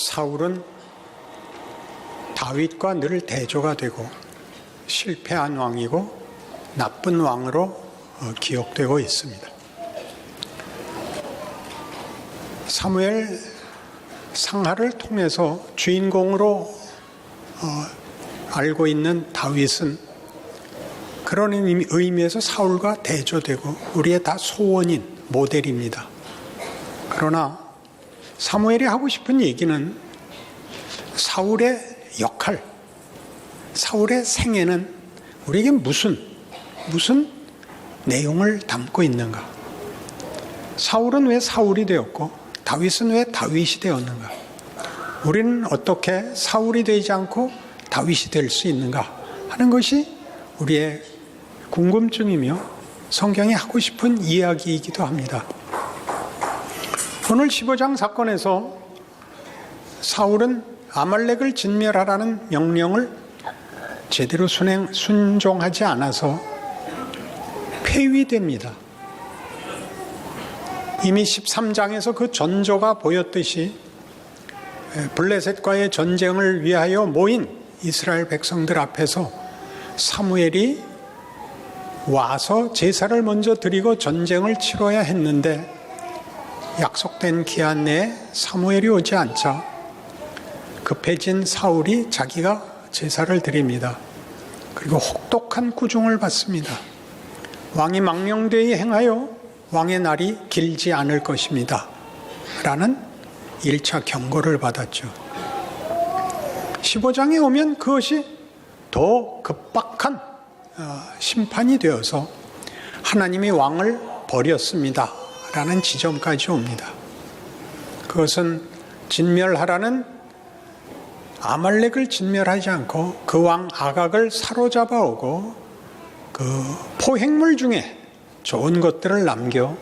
사울은 다윗과 늘 대조가 되고 실패한 왕이고 나쁜 왕으로 기억되고 있습니다. 사무엘 상하를 통해서 주인공으로 알고 있는 다윗은 그런 의미에서 사울과 대조되고 우리의 다 소원인 모델입니다. 그러나 사무엘이 하고 싶은 얘기는 사울의 역할, 사울의 생애는 우리에게 무슨 내용을 담고 있는가? 사울은 왜 사울이 되었고 다윗은 왜 다윗이 되었는가? 우리는 어떻게 사울이 되지 않고 다윗이 될 수 있는가 하는 것이 우리의 궁금증이며 성경이 하고 싶은 이야기이기도 합니다. 오늘 15장 사건에서 사울은 아말렉을 진멸하라는 명령을 제대로 순종하지 않아서 폐위됩니다. 이미 13장에서 그 전조가 보였듯이 블레셋과의 전쟁을 위하여 모인 이스라엘 백성들 앞에서 사무엘이 와서 제사를 먼저 드리고 전쟁을 치러야 했는데 약속된 기한 내에 사무엘이 오지 않자 급해진 사울이 자기가 제사를 드립니다. 그리고 혹독한 꾸중을 받습니다. 왕이 망령되이 행하여 왕의 날이 길지 않을 것입니다. 라는 1차 경고를 받았죠. 15장에 오면 그것이 더 급박한 심판이 되어서 하나님이 왕을 버렸습니다. 라는 지점까지 옵니다. 그것은 진멸하라는 아말렉을 진멸하지 않고 그 왕 아각을 사로잡아 오고 그 포획물 중에 좋은 것들을 남겨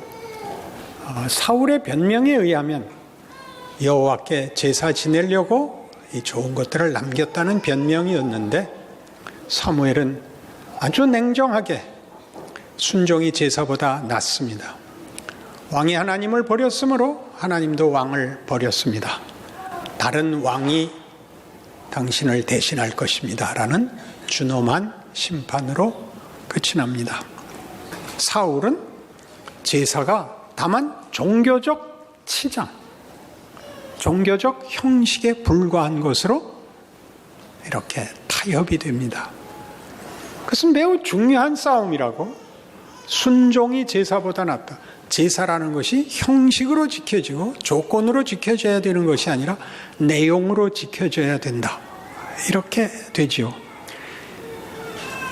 사울의 변명에 의하면 여호와께 제사 지내려고 이 좋은 것들을 남겼다는 변명이었는데 사무엘은 아주 냉정하게 순종이 제사보다 낫습니다. 왕이 하나님을 버렸으므로 하나님도 왕을 버렸습니다. 다른 왕이 당신을 대신할 것입니다. 라는 준엄한 심판으로 끝이 납니다. 사울은 제사가 다만 종교적 치장, 종교적 형식에 불과한 것으로 이렇게 타협이 됩니다. 그것은 매우 중요한 싸움이라고. 순종이 제사보다 낫다. 제사라는 것이 형식으로 지켜지고 조건으로 지켜져야 되는 것이 아니라 내용으로 지켜져야 된다. 이렇게 되지요.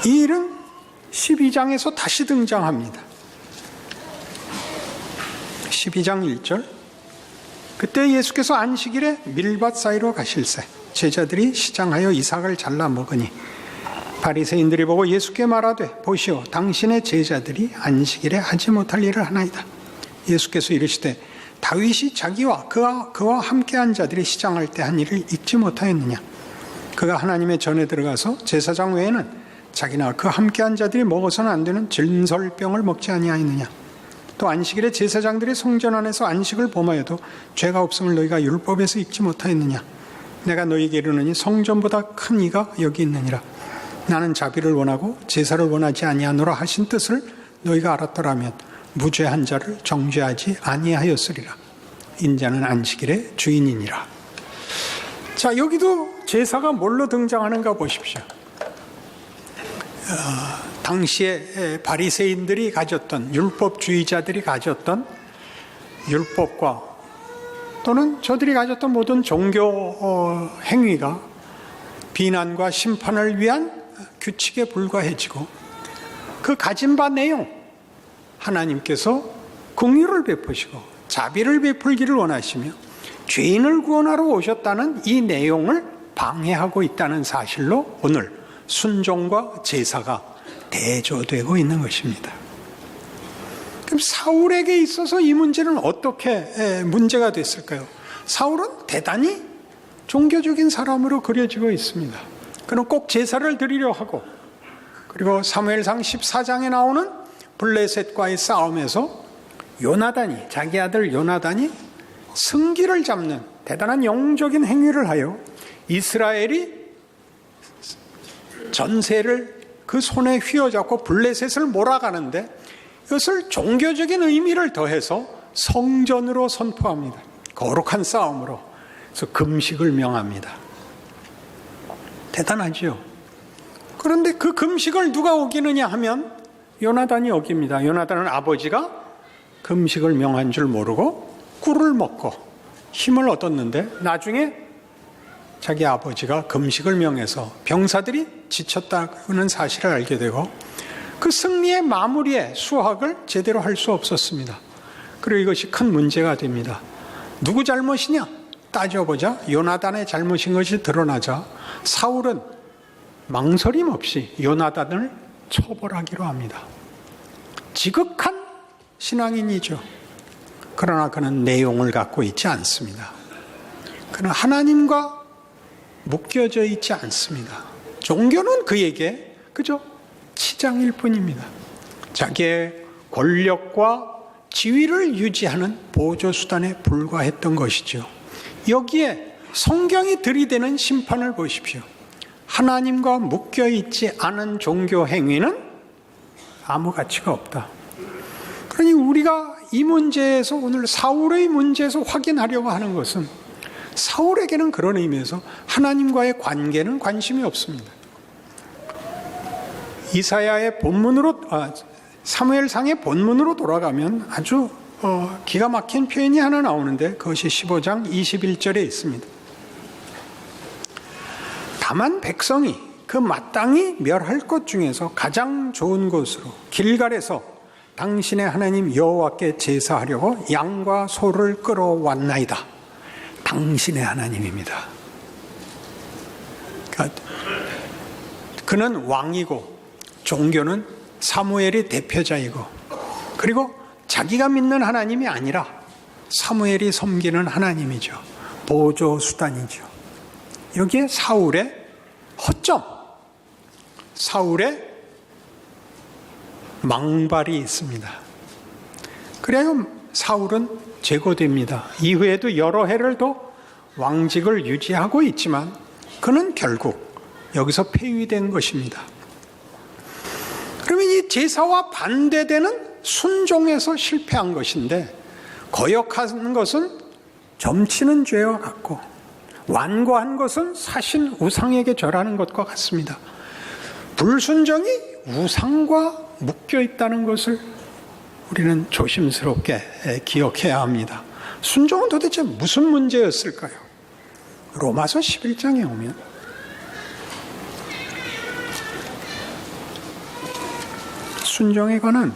이 일은 12장에서 다시 등장합니다. 12장 1절. 그때 예수께서 안식일에 밀밭 사이로 가실새 제자들이 시장하여 이삭을 잘라 먹으니 바리새인들이 보고 예수께 말하되 보시오 당신의 제자들이 안식일에 하지 못할 일을 하나이다. 예수께서 이르시되 다윗이 자기와 그와 함께한 자들이 시장할 때 한 일을 잊지 못하였느냐. 그가 하나님의 전에 들어가서 제사장 외에는 자기나 그 함께한 자들이 먹어서는 안 되는 진설병을 먹지 아니하였느냐. 또 안식일에 제사장들이 성전 안에서 안식을 범하여도 죄가 없음을 너희가 율법에서 읽지 못하였느냐. 내가 너희에게 이르노니 성전보다 큰 이가 여기 있느니라. 나는 자비를 원하고 제사를 원하지 아니하노라 하신 뜻을 너희가 알았더라면 무죄한 자를 정죄하지 아니하였으리라. 인자는 안식일의 주인이니라. 자, 여기도 제사가 뭘로 등장하는가 보십시오. 당시에 바리새인들이 가졌던, 율법주의자들이 가졌던 율법과 또는 저들이 가졌던 모든 종교 행위가 비난과 심판을 위한 규칙에 불과해지고 그 가진 바 내용, 하나님께서 긍휼을 베푸시고 자비를 베풀기를 원하시며 죄인을 구원하러 오셨다는 이 내용을 방해하고 있다는 사실로 오늘 순종과 제사가 대조되고 있는 것입니다. 그럼 사울에게 있어서 이 문제는 어떻게 문제가 됐을까요? 사울은 대단히 종교적인 사람으로 그려지고 있습니다. 그는 꼭 제사를 드리려 하고, 그리고 사무엘상 14장에 나오는 블레셋과의 싸움에서 요나단이, 자기 아들 요나단이 승기를 잡는 대단한 영적인 행위를 하여 이스라엘이 전세를 그 손에 휘어잡고 블레셋을 몰아가는데 이것을 종교적인 의미를 더해서 성전으로 선포합니다. 거룩한 싸움으로. 그래서 금식을 명합니다. 대단하죠. 그런데 그 금식을 누가 어기느냐 하면 요나단이 어깁니다. 요나단은 아버지가 금식을 명한 줄 모르고 꿀을 먹고 힘을 얻었는데 나중에 자기 아버지가 금식을 명해서 병사들이 지쳤다는 사실을 알게 되고 그 승리의 마무리에 수확을 제대로 할 수 없었습니다. 그리고 이것이 큰 문제가 됩니다. 누구 잘못이냐? 따져보자 요나단의 잘못인 것이 드러나자 사울은 망설임 없이 요나단을 처벌하기로 합니다. 지극한 신앙인이죠. 그러나 그는 내용을 갖고 있지 않습니다. 그는 하나님과 묶여져 있지 않습니다. 종교는 그에게 그저 치장일 뿐입니다. 자기의 권력과 지위를 유지하는 보조수단에 불과했던 것이죠. 여기에 성경이 들이대는 심판을 보십시오. 하나님과 묶여있지 않은 종교 행위는 아무 가치가 없다. 그러니 우리가 이 문제에서 오늘 사울의 문제에서 확인하려고 하는 것은 사울에게는 그런 의미에서 하나님과의 관계는 관심이 없습니다. 이사야의 본문으로 사무엘상의 본문으로 돌아가면 아주 기가 막힌 표현이 하나 나오는데 그것이 15장 21절에 있습니다. 다만 백성이 그 마땅히 멸할 것 중에서 가장 좋은 곳으로 길갈에서 당신의 하나님 여호와께 제사하려고 양과 소를 끌어왔나이다. 당신의 하나님입니다. 그는 왕이고 종교는 사무엘이 대표자이고 그리고 자기가 믿는 하나님이 아니라 사무엘이 섬기는 하나님이죠. 보조수단이죠. 여기에 사울의 허점, 사울의 망발이 있습니다. 그래야 사울은 제거됩니다. 이후에도 여러 해를 더 왕직을 유지하고 있지만 그는 결국 여기서 폐위된 것입니다. 그러면 이 제사와 반대되는 순종에서 실패한 것인데 거역하는 것은 점치는 죄와 같고 완고한 것은 사신 우상에게 절하는 것과 같습니다. 불순종이 우상과 묶여 있다는 것을 우리는 조심스럽게 기억해야 합니다. 순종은 도대체 무슨 문제였을까요? 로마서 11장에 오면 순종에 관한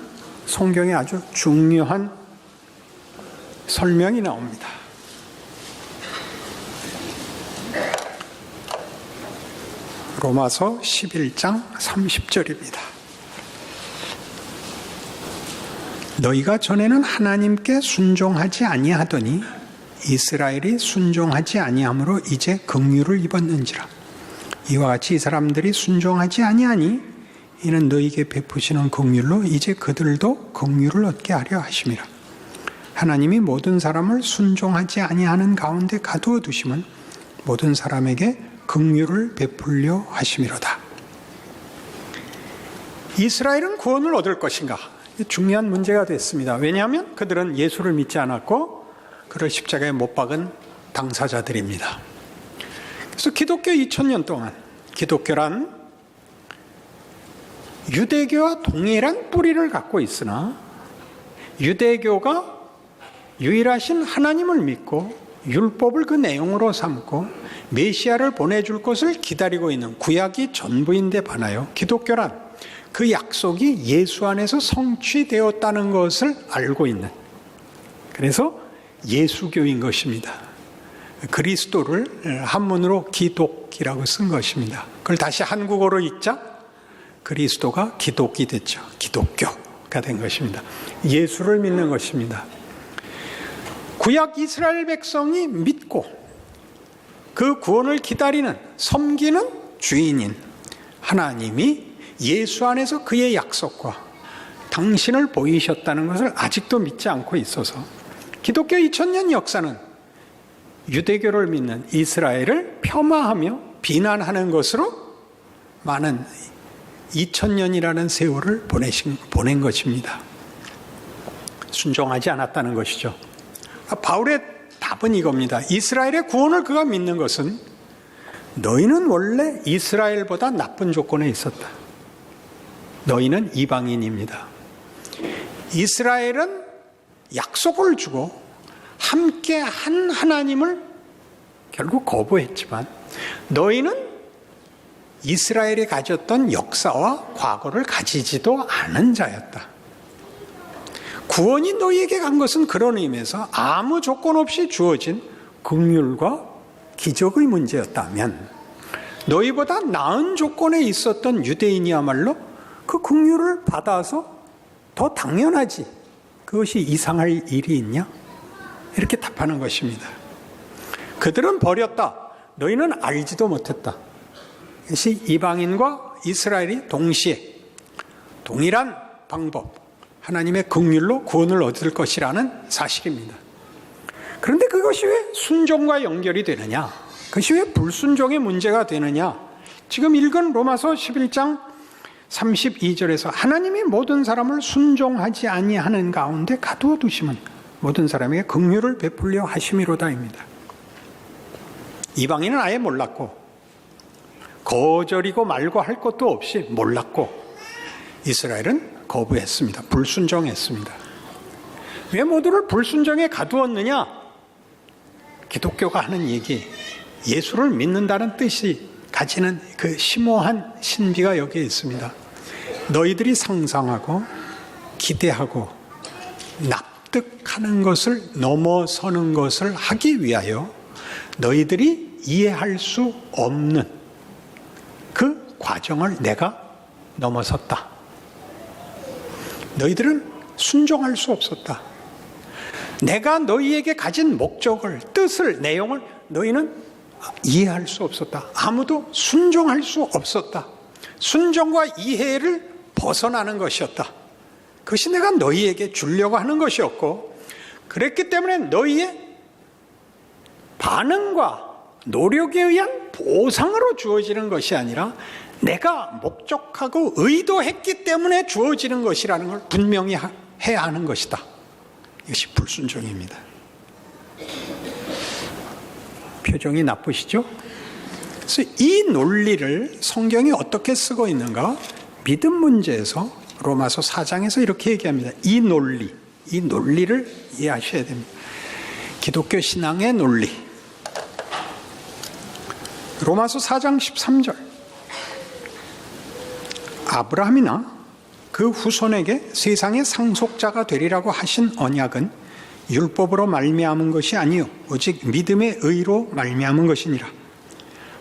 성경에 아주 중요한 설명이 나옵니다. 로마서 11장 30절입니다. 너희가 전에는 하나님께 순종하지 아니하더니 이스라엘이 순종하지 아니함으로 이제 긍휼을 입었는지라. 이와 같이 이 사람들이 순종하지 아니하니 이는 너희에게 베푸시는 긍휼로 이제 그들도 긍휼을 얻게 하려 하심이라. 하나님이 모든 사람을 순종하지 아니하는 가운데 가두어 두심은 모든 사람에게 긍휼을 베풀려 하심이로다. 이스라엘은 구원을 얻을 것인가? 중요한 문제가 됐습니다. 왜냐하면 그들은 예수를 믿지 않았고 그를 십자가에 못 박은 당사자들입니다. 그래서 기독교 2000년 동안 기독교란 유대교와 동일한 뿌리를 갖고 있으나 유대교가 유일하신 하나님을 믿고 율법을 그 내용으로 삼고 메시아를 보내줄 것을 기다리고 있는 구약이 전부인데 반하여 기독교란 그 약속이 예수 안에서 성취되었다는 것을 알고 있는, 그래서 예수교인 것입니다. 그리스도를 한문으로 기독이라고 쓴 것입니다. 그걸 다시 한국어로 읽자 그리스도가 기독이 됐죠. 기독교가 된 것입니다. 예수를 믿는 것입니다. 구약 이스라엘 백성이 믿고 그 구원을 기다리는 섬기는 주인인 하나님이 예수 안에서 그의 약속과 당신을 보이셨다는 것을 아직도 믿지 않고 있어서 기독교 2000년 역사는 유대교를 믿는 이스라엘을 폄하하며 비난하는 것으로 많은 2000년이라는 세월을 보낸 것입니다. 순종하지 않았다는 것이죠. 바울의 답은 이겁니다. 이스라엘의 구원을 그가 믿는 것은 너희는 원래 이스라엘보다 나쁜 조건에 있었다. 너희는 이방인입니다. 이스라엘은 약속을 주고 함께 한 하나님을 결국 거부했지만 너희는 이스라엘이 가졌던 역사와 과거를 가지지도 않은 자였다. 구원이 너희에게 간 것은 그런 의미에서 아무 조건 없이 주어진 긍휼과 기적의 문제였다면 너희보다 나은 조건에 있었던 유대인이야말로 그 긍휼을 받아서 더 당연하지 그것이 이상할 일이 있냐? 이렇게 답하는 것입니다. 그들은 버렸다. 너희는 알지도 못했다. 이것이 이방인과 이스라엘이 동시에 동일한 방법, 하나님의 긍휼로 구원을 얻을 것이라는 사실입니다. 그런데 그것이 왜 순종과 연결이 되느냐? 그것이 왜 불순종의 문제가 되느냐? 지금 읽은 로마서 11장 32절에서 하나님이 모든 사람을 순종하지 아니하는 가운데 가두어 두심은 모든 사람에게 긍휼을 베풀려 하심이로다입니다. 이방인은 아예 몰랐고 거절이고 말고 할 것도 없이 몰랐고 이스라엘은 거부했습니다. 불순종했습니다. 왜 모두를 불순종에 가두었느냐? 기독교가 하는 얘기, 예수를 믿는다는 뜻이 가지는 그 심오한 신비가 여기에 있습니다. 너희들이 상상하고 기대하고 납득하는 것을 넘어서는 것을 하기 위하여 너희들이 이해할 수 없는 그 과정을 내가 넘어섰다. 너희들은 순종할 수 없었다. 내가 너희에게 가진 목적을, 뜻을, 내용을 너희는 이해할 수 없었다. 아무도 순종할 수 없었다. 순종과 이해를 벗어나는 것이었다. 그것이 내가 너희에게 주려고 하는 것이었고, 그랬기 때문에 너희의 반응과 노력에 의한 보상으로 주어지는 것이 아니라 내가 목적하고 의도했기 때문에 주어지는 것이라는 걸 분명히 해야 하는 것이다. 이것이 불순종입니다. 표정이 나쁘시죠? 그래서 이 논리를 성경이 어떻게 쓰고 있는가? 믿음 문제에서 로마서 4장에서 이렇게 얘기합니다. 이 논리를 이해하셔야 됩니다. 기독교 신앙의 논리. 로마서 4장 13절. 아브라함이나 그 후손에게 세상의 상속자가 되리라고 하신 언약은 율법으로 말미암은 것이 아니요 오직 믿음의 의로 말미암은 것이니라.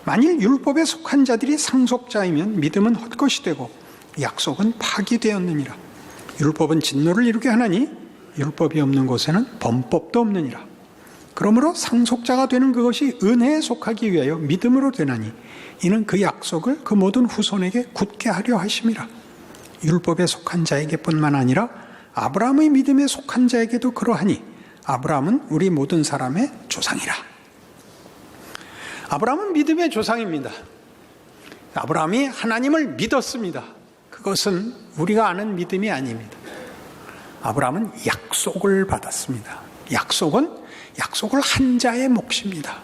만일 율법에 속한 자들이 상속자이면 믿음은 헛것이 되고 약속은 파기되었느니라. 율법은 진노를 이루게 하나니 율법이 없는 곳에는 범법도 없느니라. 그러므로 상속자가 되는 그것이 은혜에 속하기 위하여 믿음으로 되나니 이는 그 약속을 그 모든 후손에게 굳게 하려 하심이라. 율법에 속한 자에게뿐만 아니라 아브라함의 믿음에 속한 자에게도 그러하니 아브라함은 우리 모든 사람의 조상이라. 아브라함은 믿음의 조상입니다. 아브라함이 하나님을 믿었습니다. 그것은 우리가 아는 믿음이 아닙니다. 아브라함은 약속을 받았습니다. 약속을 한 자의 몫입니다.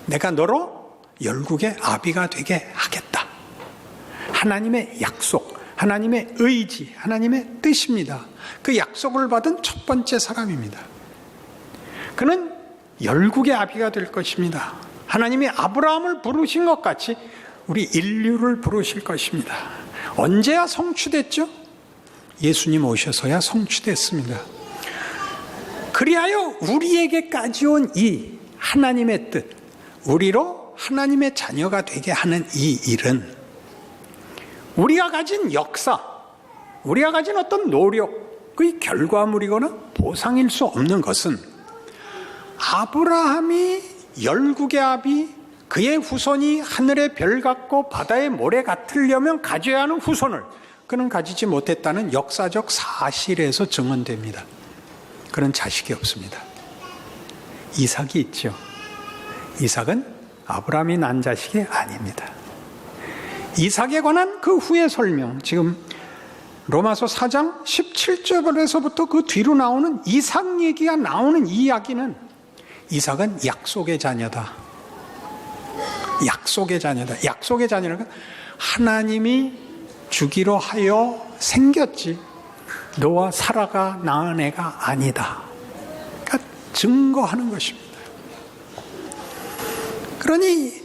내가 너로 열국의 아비가 되게 하겠다. 하나님의 약속, 하나님의 의지, 하나님의 뜻입니다. 그 약속을 받은 첫 번째 사람입니다. 그는 열국의 아비가 될 것입니다. 하나님이 아브라함을 부르신 것 같이 우리 인류를 부르실 것입니다. 언제야 성취됐죠? 예수님 오셔서야 성취됐습니다. 그리하여 우리에게까지 온 이 하나님의 뜻, 우리로 하나님의 자녀가 되게 하는 이 일은 우리가 가진 역사, 우리가 가진 어떤 노력의 결과물이거나 보상일 수 없는 것은 아브라함이 열국의 아비, 그의 후손이 하늘의 별 같고 바다의 모래 같으려면 가져야 하는 후손을 그는 가지지 못했다는 역사적 사실에서 증언됩니다. 그런 자식이 없습니다. 이삭이 있죠. 이삭은 아브라함이 낳은 자식이 아닙니다. 이삭에 관한 그 후의 설명, 지금 로마서 4장 17절에서부터 그 뒤로 나오는 이삭 얘기가 나오는 이 이야기는 이삭은 약속의 자녀다. 약속의 자녀다. 약속의 자녀는 하나님이 주기로 하여 생겼지 너와 사라가 낳은 애가 아니다. 그러니까 증거하는 것입니다. 그러니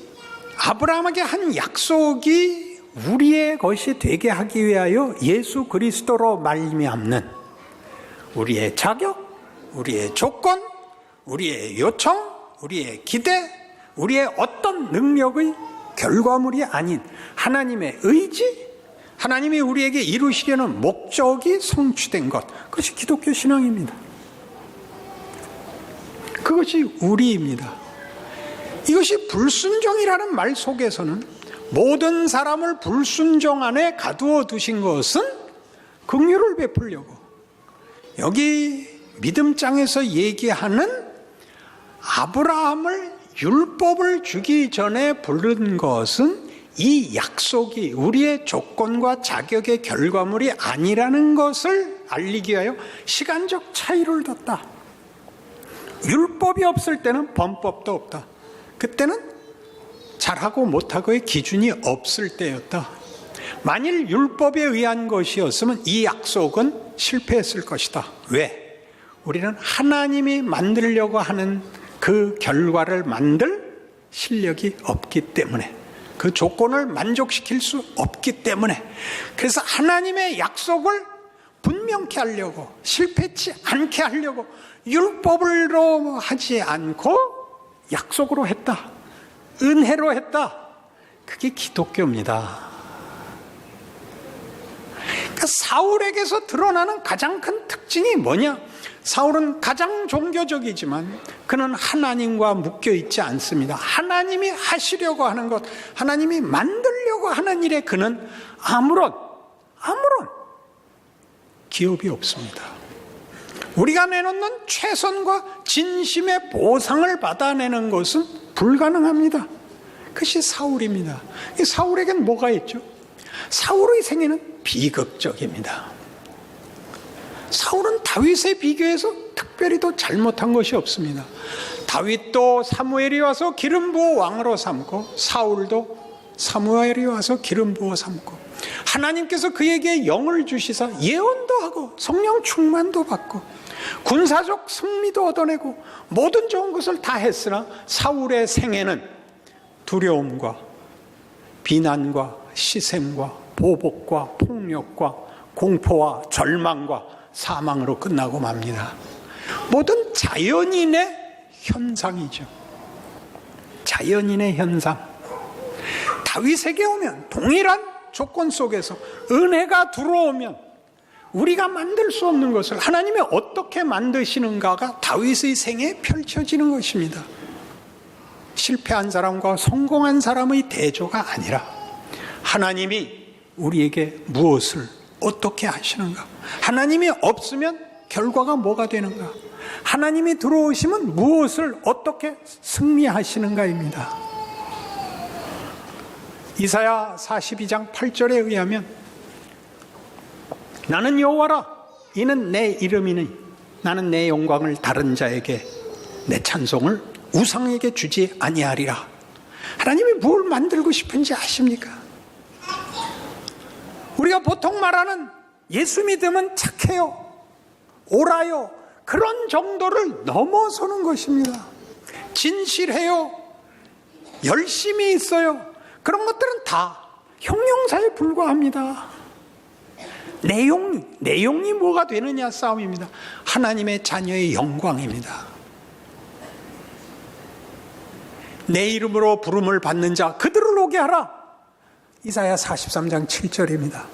아브라함에게 한 약속이 우리의 것이 되게 하기 위하여 예수 그리스도로 말미암는 우리의 자격, 우리의 조건, 우리의 요청, 우리의 기대, 우리의 어떤 능력의 결과물이 아닌 하나님의 의지, 하나님이 우리에게 이루시려는 목적이 성취된 것, 그것이 기독교 신앙입니다. 그것이 우리입니다. 이것이 불순종이라는 말 속에서는 모든 사람을 불순종 안에 가두어 두신 것은 긍휼을 베풀려고, 여기 믿음장에서 얘기하는 아브라함을 율법을 주기 전에 부른 것은 이 약속이 우리의 조건과 자격의 결과물이 아니라는 것을 알리기 위하여 시간적 차이를 뒀다. 율법이 없을 때는 범법도 없다. 그때는 잘하고 못하고의 기준이 없을 때였다. 만일 율법에 의한 것이었으면 이 약속은 실패했을 것이다. 왜? 우리는 하나님이 만들려고 하는 그 결과를 만들 실력이 없기 때문에, 그 조건을 만족시킬 수 없기 때문에, 그래서 하나님의 약속을 분명케 하려고, 실패치 않게 하려고 율법으로 하지 않고 약속으로 했다. 은혜로 했다. 그게 기독교입니다. 그러니까 사울에게서 드러나는 가장 큰 특징이 뭐냐? 사울은 가장 종교적이지만 그는 하나님과 묶여 있지 않습니다. 하나님이 하시려고 하는 것, 하나님이 만들려고 하는 일에 그는 아무런 기업이 없습니다. 우리가 내놓는 최선과 진심의 보상을 받아내는 것은 불가능합니다. 그것이 사울입니다. 사울에겐 뭐가 있죠? 사울의 생애는 비극적입니다. 사울은 다윗에 비교해서 특별히 더 잘못한 것이 없습니다. 다윗도 사무엘이 와서 기름 부어 왕으로 삼고, 사울도 사무엘이 와서 기름 부어 삼고, 하나님께서 그에게 영을 주시사 예언도 하고 성령 충만도 받고 군사적 승리도 얻어내고 모든 좋은 것을 다 했으나 사울의 생애는 두려움과 비난과 시샘과 보복과 폭력과 공포와 절망과 사망으로 끝나고 맙니다. 모든 자연인의 현상이죠. 자연인의 현상. 다윗에게 오면 동일한 조건 속에서 은혜가 들어오면 우리가 만들 수 없는 것을 하나님이 어떻게 만드시는가가 다윗의 생애에 펼쳐지는 것입니다. 실패한 사람과 성공한 사람의 대조가 아니라 하나님이 우리에게 무엇을 어떻게 하시는가, 하나님이 없으면 결과가 뭐가 되는가, 하나님이 들어오시면 무엇을 어떻게 승리하시는가입니다. 이사야 42장 8절에 의하면 나는 여호와라, 이는 내 이름이니 나는 내 영광을 다른 자에게, 내 찬송을 우상에게 주지 아니하리라. 하나님이 뭘 만들고 싶은지 아십니까? 우리가 보통 말하는 예수 믿으면 착해요, 옳아요, 그런 정도를 넘어서는 것입니다. 진실해요, 열심히 있어요, 그런 것들은 다 형용사에 불과합니다. 내용이 뭐가 되느냐 싸움입니다. 하나님의 자녀의 영광입니다. 내 이름으로 부름을 받는 자 그들을 오게 하라. 이사야 43장 7절입니다.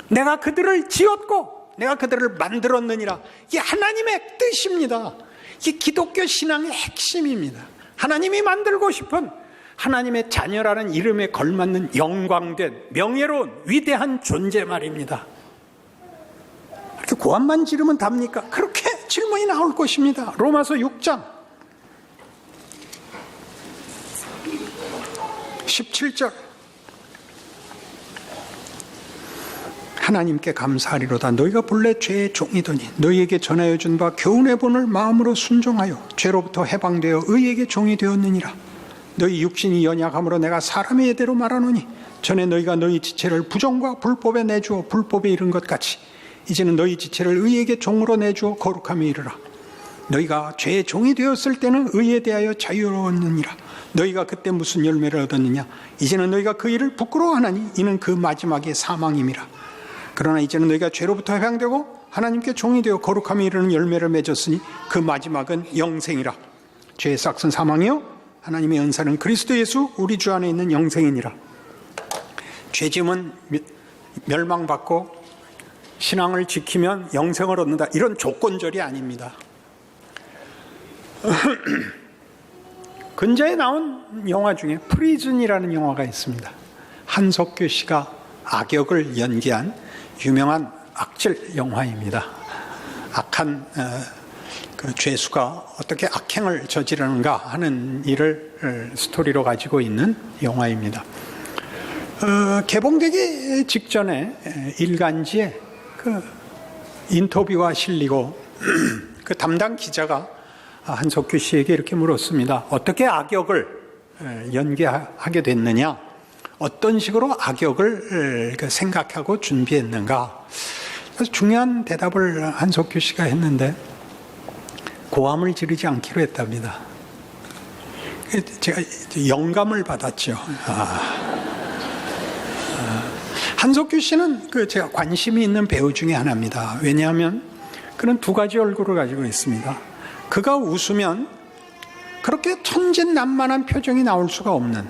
내가 그들을 지었고 내가 그들을 만들었느니라. 이게 하나님의 뜻입니다. 이게 기독교 신앙의 핵심입니다. 하나님이 만들고 싶은 하나님의 자녀라는 이름에 걸맞는 영광된 명예로운 위대한 존재 말입니다. 이렇게 고함만 지르면 답니까? 그렇게 질문이 나올 것입니다. 로마서 6장 17절 하나님께 감사하리로다. 너희가 본래 죄의 종이더니 너희에게 전하여 준 바 교훈의 본을 마음으로 순종하여 죄로부터 해방되어 의에게 종이 되었느니라. 너희 육신이 연약함으로 내가 사람의 예대로 말하노니 전에 너희가 너희 지체를 부정과 불법에 내주어 불법에 이른 것 같이 이제는 너희 지체를 의에게 종으로 내주어 거룩함에 이르라. 너희가 죄의 종이 되었을 때는 의에 대하여 자유로웠느니라. 너희가 그때 무슨 열매를 얻었느냐? 이제는 너희가 그 일을 부끄러워하나니 이는 그 마지막의 사망임이라. 그러나 이제는 너희가 죄로부터 해방되고 하나님께 종이 되어 거룩함에 이르는 열매를 맺었으니 그 마지막은 영생이라. 죄의 싹은 사망이요 하나님의 연사는 그리스도 예수 우리 주 안에 있는 영생이니라. 죄짐은 멸망받고 신앙을 지키면 영생을 얻는다, 이런 조건절이 아닙니다. 근자에 나온 영화 중에 프리즌이라는 영화가 있습니다. 한석규 씨가 악역을 연기한 유명한 악질 영화입니다. 악한 그 죄수가 어떻게 악행을 저지르는가 하는 일을 스토리로 가지고 있는 영화입니다. 개봉되기 직전에 일간지에 그 인터뷰가 실리고 그 담당 기자가 한석규 씨에게 이렇게 물었습니다. 어떻게 악역을 연기하게 됐느냐? 어떤 식으로 악역을 생각하고 준비했는가? 그래서 중요한 대답을 한석규 씨가 했는데 고함을 지르지 않기로 했답니다. 제가 영감을 받았죠. 한석규 씨는 제가 관심이 있는 배우 중에 하나입니다. 왜냐하면 그는 두 가지 얼굴을 가지고 있습니다. 그가 웃으면 그렇게 천진난만한 표정이 나올 수가 없는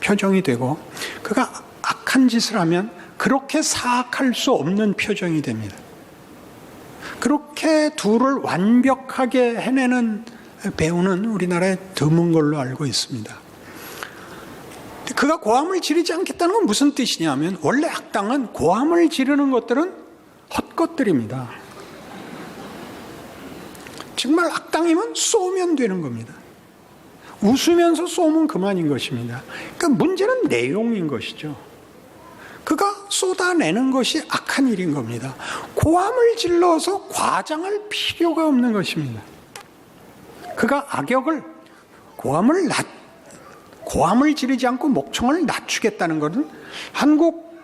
표정이 되고, 그가 악한 짓을 하면 그렇게 사악할 수 없는 표정이 됩니다. 그렇게 둘을 완벽하게 해내는 배우는 우리나라에 드문 걸로 알고 있습니다. 그가 고함을 지르지 않겠다는 건 무슨 뜻이냐면, 원래 악당은 고함을 지르는 것들은 헛것들입니다. 정말 악당이면 쏘면 되는 겁니다. 웃으면서 쏘면 그만인 것입니다. 그러니까 문제는 내용인 것이죠. 그가 쏟아내는 것이 악한 일인 겁니다. 고함을 질러서 과장할 필요가 없는 것입니다. 그가 악역을 고함을 지르지 않고 목청을 낮추겠다는 것은 한국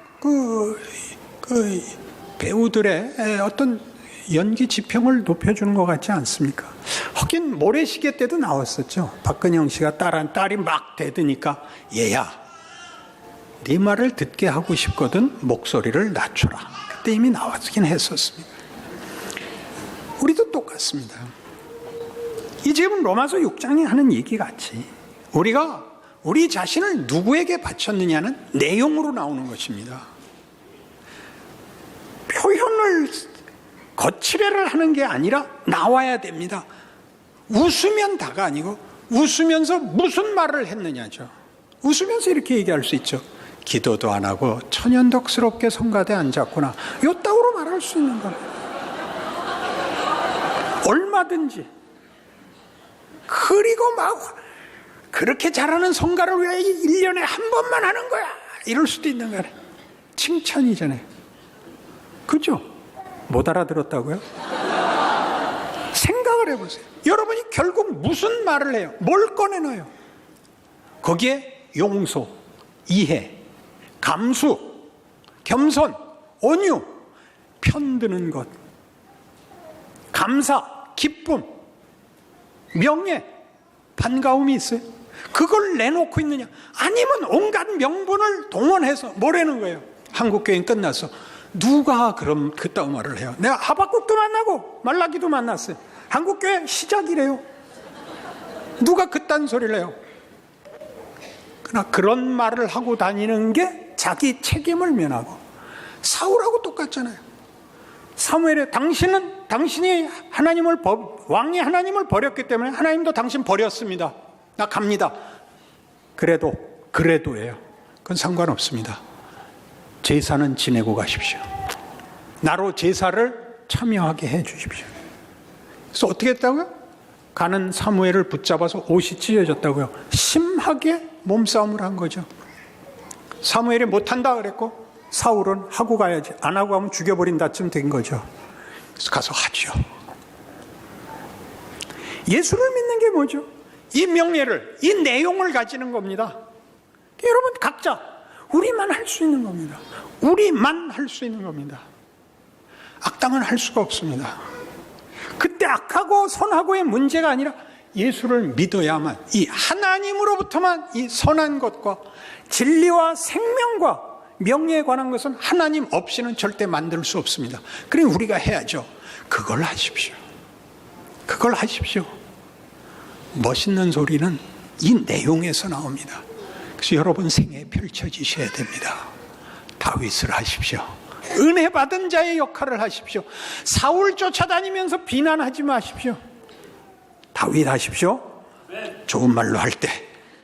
배우들의 어떤 연기 지평을 높여주는 것 같지 않습니까? 하긴 모래시계 때도 나왔었죠. 박근영 씨가 딸이 막 대드니까 얘야, 네 말을 듣게 하고 싶거든 목소리를 낮춰라. 그때 이미 나왔긴 했었습니다. 우리도 똑같습니다. 이 지금 로마서 6장이 하는 얘기 같이 우리가 우리 자신을 누구에게 바쳤느냐는 내용으로 나오는 것입니다. 표현을 거칠애를 하는 게 아니라 나와야 됩니다. 웃으면 다가 아니고 웃으면서 무슨 말을 했느냐죠. 웃으면서 이렇게 얘기할 수 있죠. 기도도 안 하고 천연덕스럽게 성가대에 앉았구나. 요따구로 말할 수 있는 겁니다. 얼마든지. 그리고 막 그렇게 잘하는 성가를 왜 1년에 한 번만 하는 거야? 이럴 수도 있는 거야. 칭찬이잖아요. 그죠? 못 알아들었다고요? 생각을 해보세요. 여러분이 결국 무슨 말을 해요? 뭘 꺼내놔요? 거기에 용서, 이해, 감수, 겸손, 온유, 편드는 것, 감사, 기쁨, 명예, 반가움이 있어요? 그걸 내놓고 있느냐? 아니면 온갖 명분을 동원해서 뭐라는 거예요? 한국교회 끝났어. 누가 그럼 그따위 말을 해요? 내가 하박국도 만나고 말라기도 만났어요. 한국교회 시작이래요. 누가 그딴 소리를 해요? 그러나 그런 말을 하고 다니는 게 자기 책임을 면하고, 사울하고 똑같잖아요. 사무엘에 당신이 왕이 하나님을 버렸기 때문에 하나님도 당신 버렸습니다. 나 갑니다. 그래도예요. 그건 상관없습니다. 제사는 지내고 가십시오. 나로 제사를 참여하게 해 주십시오. 그래서 어떻게 했다고요? 가는 사무엘을 붙잡아서 옷이 찢어졌다고요. 심하게 몸싸움을 한 거죠. 사무엘이 못한다 그랬고 사울은 하고 가야지, 안 하고 가면 죽여버린다쯤 된 거죠. 그래서 가서 하죠. 예수를 믿는 게 뭐죠? 이 명예를, 이 내용을 가지는 겁니다. 여러분 각자 우리만 할 수 있는 겁니다. 우리만 할 수 있는 겁니다. 악당은 할 수가 없습니다. 그때 악하고 선하고의 문제가 아니라 예수를 믿어야만, 이 하나님으로부터만 이 선한 것과 진리와 생명과 명예에 관한 것은 하나님 없이는 절대 만들 수 없습니다. 그래 우리가 해야죠. 그걸 하십시오. 그걸 하십시오. 멋있는 소리는 이 내용에서 나옵니다. 그래서 여러분 생애에 펼쳐지셔야 됩니다. 다윗을 하십시오. 은혜 받은 자의 역할을 하십시오. 사울 쫓아다니면서 비난하지 마십시오. 다윗 하십시오. 좋은 말로 할 때